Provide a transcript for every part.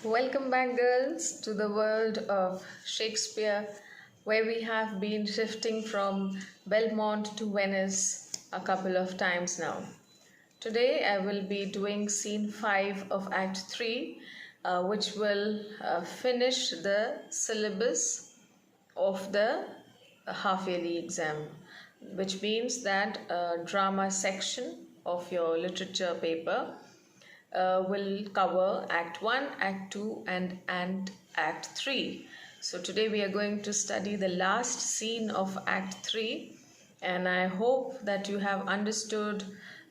Welcome back, girls, to the world of Shakespeare, where we have been shifting from Belmont to Venice a couple of times now. Today, I will be doing scene 5 of Act 3, which will finish the syllabus of the half yearly exam, which means that drama section of your literature paper will cover Act 1, Act 2, and Act 3. So today we are going to study the last scene of Act 3, and I hope that you have understood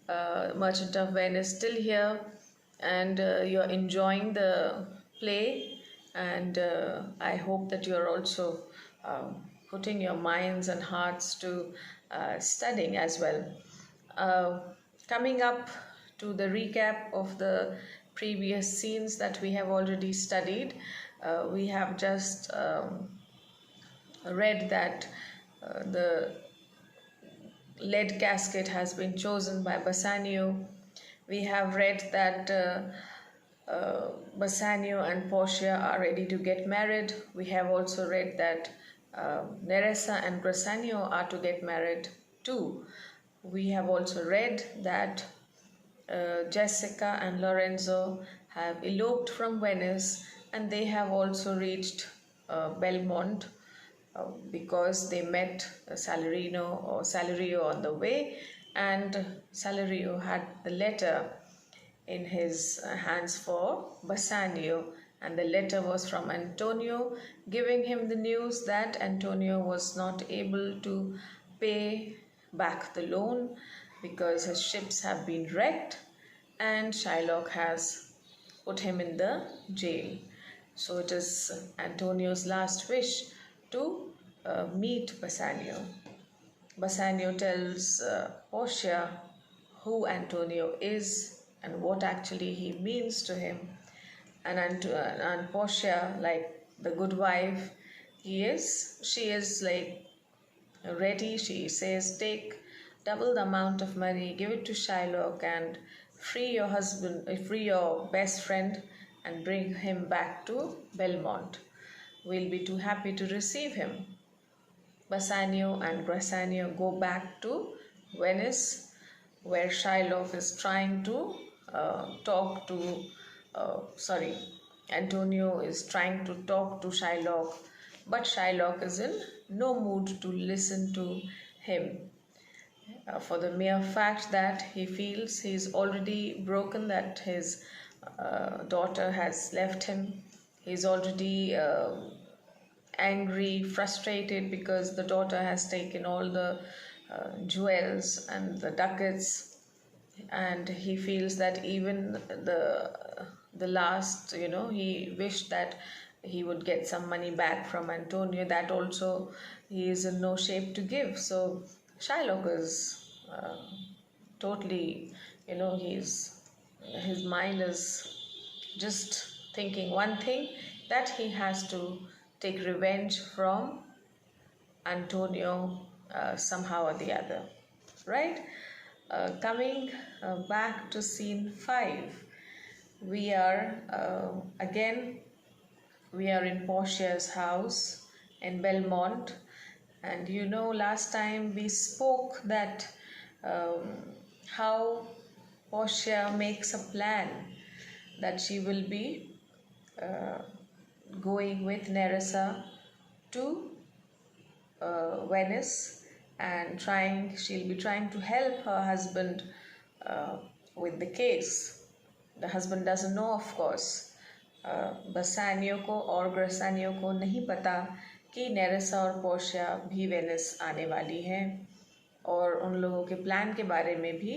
Merchant of Venice till here, and you're enjoying the play, and I hope that you're also putting your minds and hearts to studying as well. Uh, Coming up to the recap of the previous scenes that we have already studied, we have just read that the lead casket has been chosen by Bassanio. We have read that Bassanio and Portia are ready to get married. We have also read that Nerissa and Bassanio are to get married too. We have also read that Jessica and Lorenzo have eloped from Venice, and they have also reached Belmont because they met Salerio on the way, and Salerio had the letter in his hands for Bassanio, and the letter was from Antonio giving him the news that Antonio was not able to pay back the loan because his ships have been wrecked and Shylock has put him in the jail. So it is Antonio's last wish to meet Bassanio. Bassanio tells Portia who Antonio is and what actually he means to him. And Portia, like the good wife she is like ready. She says, take double the amount of money, give it to Shylock, and free your husband, free your best friend, and bring him back to Belmont. We'll be too happy to receive him. Bassanio and Bassanio go back to Venice, where Shylock is trying to talk to, Antonio is trying to talk to Shylock, but Shylock is in no mood to listen to him. For the mere fact that he feels he's already broken, that his daughter has left him. He's already angry, frustrated because the daughter has taken all the jewels and the ducats, and he feels that even the last, he wished that he would get some money back from Antonio. That also he is in no shape to give. So Shylock is totally, his mind is just thinking one thing, that he has to take revenge from Antonio somehow or the other, right? Coming back to scene 5, we are again we are in Portia's house in Belmont, and last time we spoke that how Portia makes a plan that she will be going with Nerissa to Venice, and she'll be trying to help her husband with the case. The husband doesn't know, of course. बसानियो को और ग्रसानियो को नहीं पता कि नेरेसा और Portia भी Venice आने वाली हैं, और उन लोगों के प्लान के बारे में भी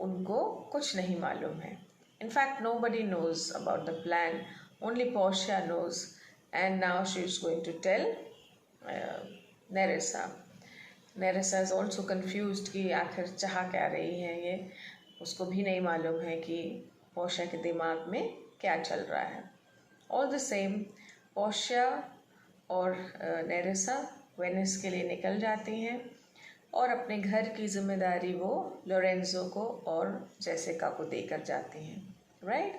उनको कुछ नहीं मालूम है. In fact nobody knows about the plan, only Portia knows, and now she is going to tell Nerissa. Nerissa is also confused कि आखिर चाह क्या रही है ये. उसको भी नहीं मालूम है कि पोर्शिया के दिमाग में क्या चल रहा है. ऑल द सेम पोर्शिया और नेरेसा वेनिस के लिए निकल जाती हैं, और अपने घर की जिम्मेदारी वो लोरेंजो को और जेसिका को देकर जाती हैं, right?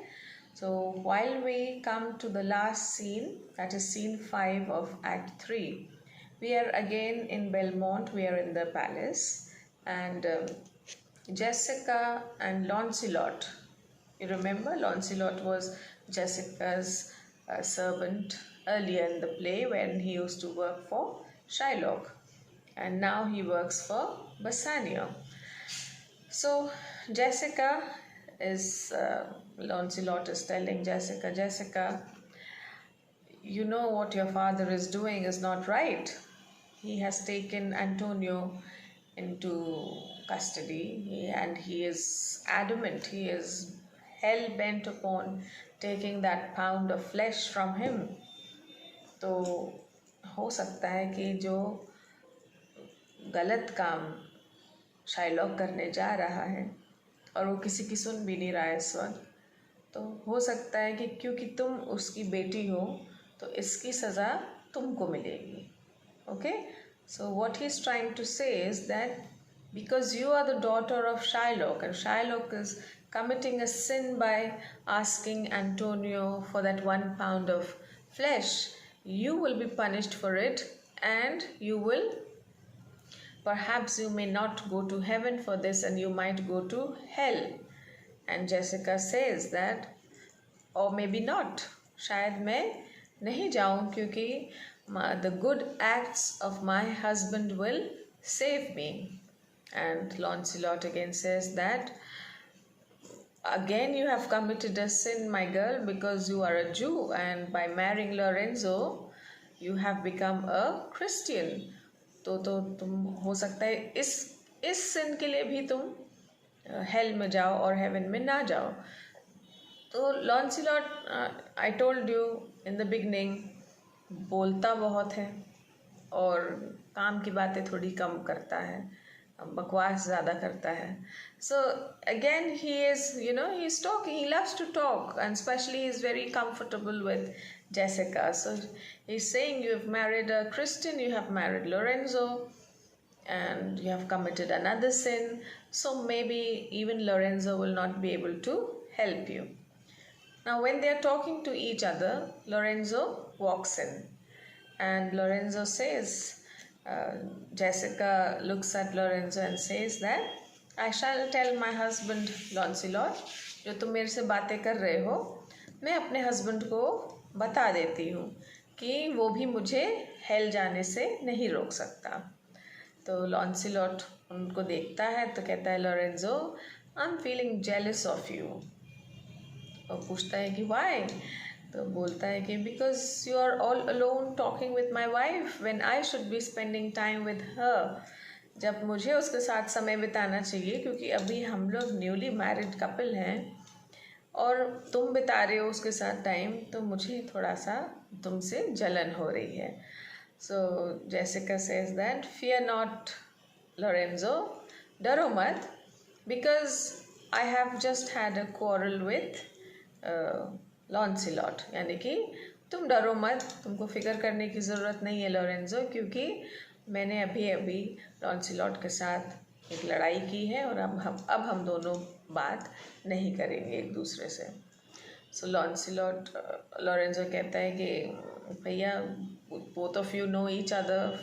So while we come to the last scene, that is scene 5 of Act 3, we are again in Belmont, we are in the palace, and Jessica and Launcelot. You remember, Launcelot was Jessica's servant earlier in the play when he used to work for Shylock, and now he works for Bassanio. So Jessica is, Launcelot is telling Jessica, Jessica, you know what your father is doing is not right. He has taken Antonio into custody and he is adamant, he is hell bent upon taking that pound of flesh from him. तो हो सकता है कि जो गलत काम Shylock करने जा रहा है और वो किसी की सुन भी नहीं रहा है इस वक्त, तो हो सकता है कि क्योंकि तुम उसकी बेटी हो तो इसकी सज़ा तुमको मिलेगी. Okay, so what he's trying to say is that because you are the daughter of Shylock and Shylock is committing a sin by asking Antonio for that 1 pound of flesh, you will be punished for it and perhaps you may not go to heaven for this and you might go to hell. And Jessica says that, or maybe not, शायद मैं नहीं जाऊं क्योंकि the good acts of my husband will save me. And Launcelot again says that, again you have committed a sin, my girl, because you are a Jew and by marrying Lorenzo you have become a Christian. तो तुम हो सकता है इस sin के लिए भी तुम hell में जाओ और heaven में ना जाओ. तो लॉन्सिलॉट, I told you in the beginning, बोलता बहुत है और काम की बातें थोड़ी कम करता है, बकवास ज़्यादा करता है. So again he is, he's talking, he loves to talk and especially he's very comfortable with Jessica. So he's saying you have married a Christian, you have married Lorenzo and you have committed another sin, so maybe even Lorenzo will not be able to help you. Now when they are talking to each other, Lorenzo walks in and Lorenzo says, Jessica looks at Lorenzo and says that, I shall tell my husband Launcelot, जो तुम मेरे से बातें कर रहे हो, मैं अपने हस्बैंड को बता देती हूँ कि वो भी मुझे हेल जाने से नहीं रोक सकता. तो लॉन्सिलॉट उनको देखता है तो कहता है, Lorenzo, I am feeling jealous of you. और पूछता है कि वाई. तो बोलता है कि because you are all alone talking with my wife when I should be spending time with her. जब मुझे उसके साथ समय बिताना चाहिए क्योंकि अभी हम लोग न्यूली मैरिड कपल हैं और तुम बिता रहे हो उसके साथ टाइम, तो मुझे थोड़ा सा तुमसे जलन हो रही है. So Jessica says that, fear not, Lorenzo, डरो मत, because I have just had a quarrel with Launcelot. यानी कि तुम डरो मत, तुमको फिक्र करने की ज़रूरत नहीं है लोरेंजो, क्योंकि मैंने अभी अभी लॉन्सिलॉट के साथ एक लड़ाई की है और अब हम दोनों बात नहीं करेंगे एक दूसरे से. सो लोरेंजो कहता है कि भैया, both of you know each other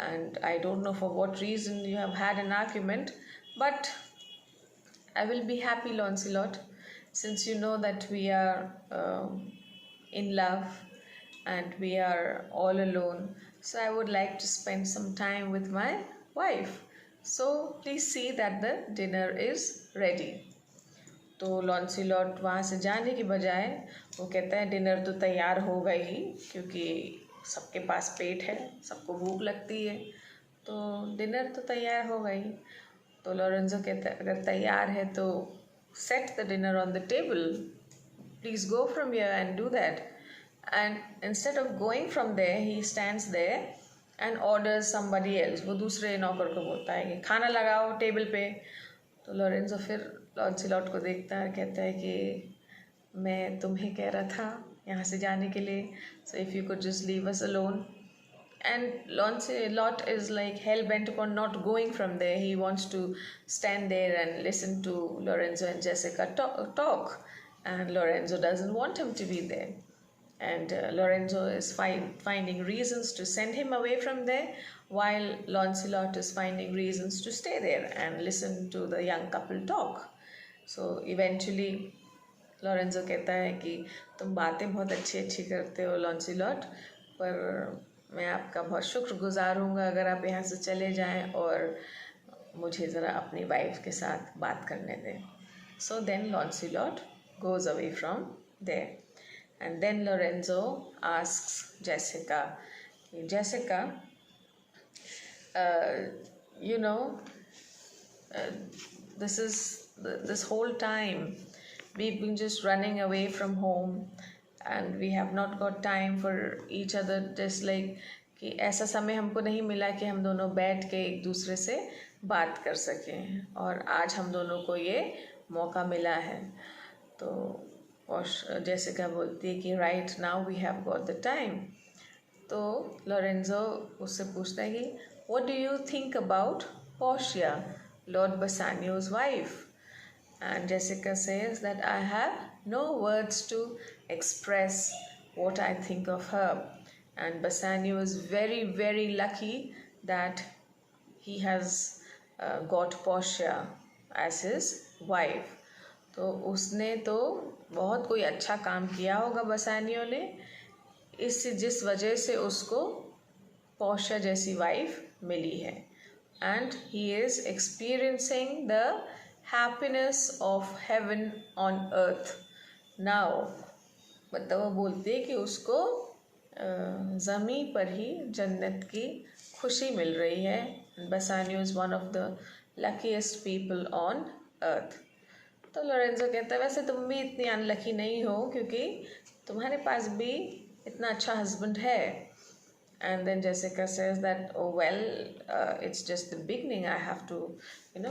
and I don't know for what reason you have had an argument, but I will be happy, Launcelot, since you know that we are in love and we are all alone, so I would like to spend some time with my wife, so please see that the dinner is ready. तो लॉन्सिलॉट वहाँ से जाने की बजाय वो कहता है dinner तो तैयार हो गई, क्योंकि सबके पास पेट है, सबको भूख लगती है, तो डिनर तो तैयार हो गई. तो लोरेंजो कहता है अगर तैयार है तो set the dinner on the table, please go from here and do that. And instead of going from there he stands there and orders somebody else. वो दूसरे नौकर को बोलता है कि खाना लगाओ टेबल पे. तो लोरेंजो फिर लॉन्सिलॉट को देखता है, कहता है कि मैं तुम्हें कह रहा था यहाँ से जाने के लिए, so if you could just leave us alone. And Lancelot is like hell bent upon not going from there. He wants to stand there and listen to Lorenzo and Jessica talk. and Lorenzo doesn't want him to be there. And Lorenzo is finding reasons to send him away from there, while Lancelot is finding reasons to stay there and listen to the young couple talk. So eventually Lorenzo कहता है कि तुम बातें बहुत अच्छी अच्छी करते हो लॉन्सिलॉट, पर मैं आपका बहुत शुक्रगुजार हूँगा अगर आप यहाँ से चले जाएं और मुझे ज़रा अपनी वाइफ के साथ बात करने दें. So then Lancelot goes away from there. And then Lorenzo asks Jessica, Jessica, you know, this whole time we've been just running away from home and we have not got time for each other, just like कि ऐसा समय हमको नहीं मिला कि हम दोनों बैठ के एक दूसरे से बात कर सकें, और आज हम दोनों को ये मौका मिला है. तो जेसिका बोलती है कि right now we have got the time. तो लोरेंजो उससे पूछता है कि what do you think about Portia, lord Bassanio's wife? And Jessica says that I have no words to express what I think of her. And Bassanio is very, very lucky that he has got Portia as his wife. तो उसने तो बहुत कोई अच्छा काम किया होगा बसानियो ने, जिस वजह से उसको पोर्शिया जैसी वाइफ मिली है. And he is experiencing the happiness of heaven on earth now. मतलब वो बोलती है कि उसको ज़मीन पर ही जन्नत की खुशी मिल रही है. Bassanio is one of the luckiest people on earth. तो लोरेंजो कहता है वैसे तुम भी इतनी अनलकी नहीं हो क्योंकि तुम्हारे पास भी इतना अच्छा हस्बैंड है. And then Jessica says that, oh well, it's just the beginning. I have to,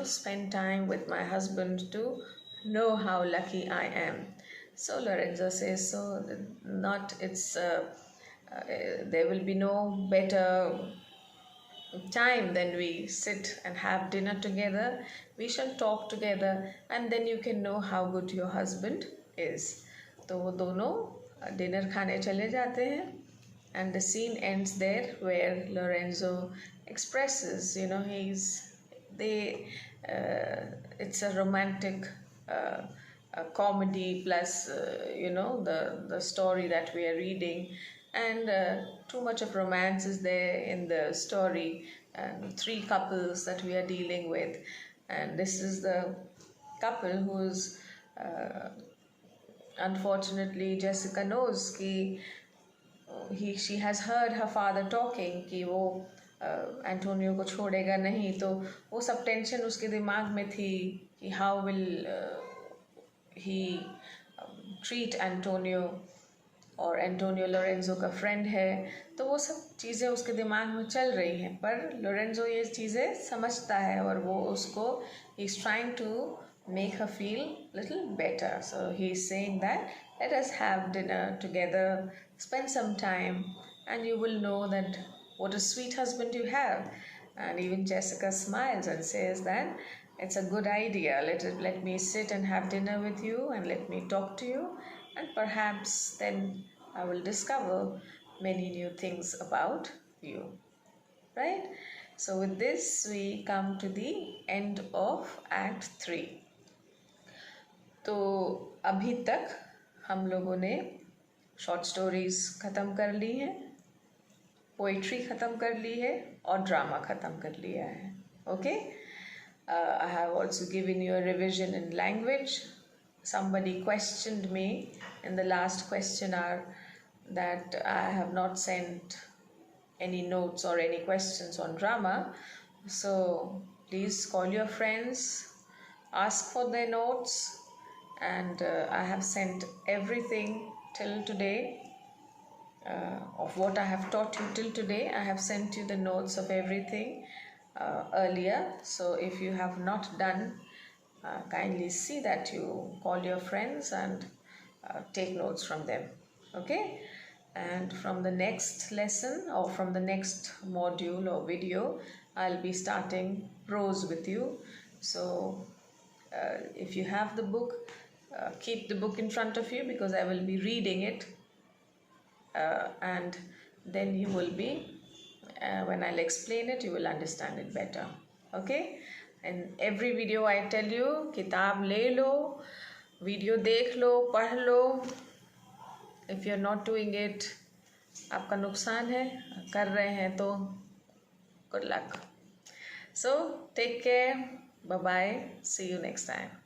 spend time with my husband to know how lucky I am. So Lorenzo says, so not there will be no better time then we sit and have dinner together. We shall talk together and then you can know how good your husband is. तो वो दोनों dinner खाने चले जाते हैं. And the scene ends there where Lorenzo expresses, it's a romantic comedy plus, the story that we are reading, and too much of romance is there in the story, and 3 couples that we are dealing with. And this is the couple who's unfortunately Jessica knows कि she has heard her father talking कि वो Antonio को छोड़ेगा नहीं. तो वो सब tension उसके दिमाग में थी कि how will he treat Antonio, और एंटोनियो लोरेंजो का फ्रेंड है. तो वो सब चीज़ें उसके दिमाग में चल रही हैं, पर लोरेंजो ये चीज़ें समझता है और वो उसको ही is trying to make her feel little better. So he's saying that let us have dinner together, spend some time, and you will know that what a sweet husband you have. And even Jessica smiles and says that it's a good idea. Let me sit and have dinner with you and let me talk to you, and perhaps then I will discover many new things about you. Right? So with this we come to the end of Act 3. तो अभी तक हम लोगों ने short stories ख़त्म कर ली हैं, poetry ख़त्म कर ली है और ड्रामा ख़त्म कर लिया है. Okay, I have also given you a revision in language. somebody questioned me in the last question hour that I have not sent any notes or any questions on drama. So please call your friends, ask for their notes, and I have sent everything till today of what I have taught you till today. I have sent you the notes of everything earlier. So if you have not done, kindly see that you call your friends and take notes from them. Okay? And from the next lesson or from the next module or video, I'll be starting prose with you. So if you have the book, keep the book in front of you because I will be reading it, and then you will be, when I'll explain it, you will understand it better. Okay? In every video I tell you, किताब ले लो, video देख लो, पढ़ लो. If you're not doing it, आपका नुकसान है. कर रहे हैं तो good luck. So take care. Bye bye. See you next time.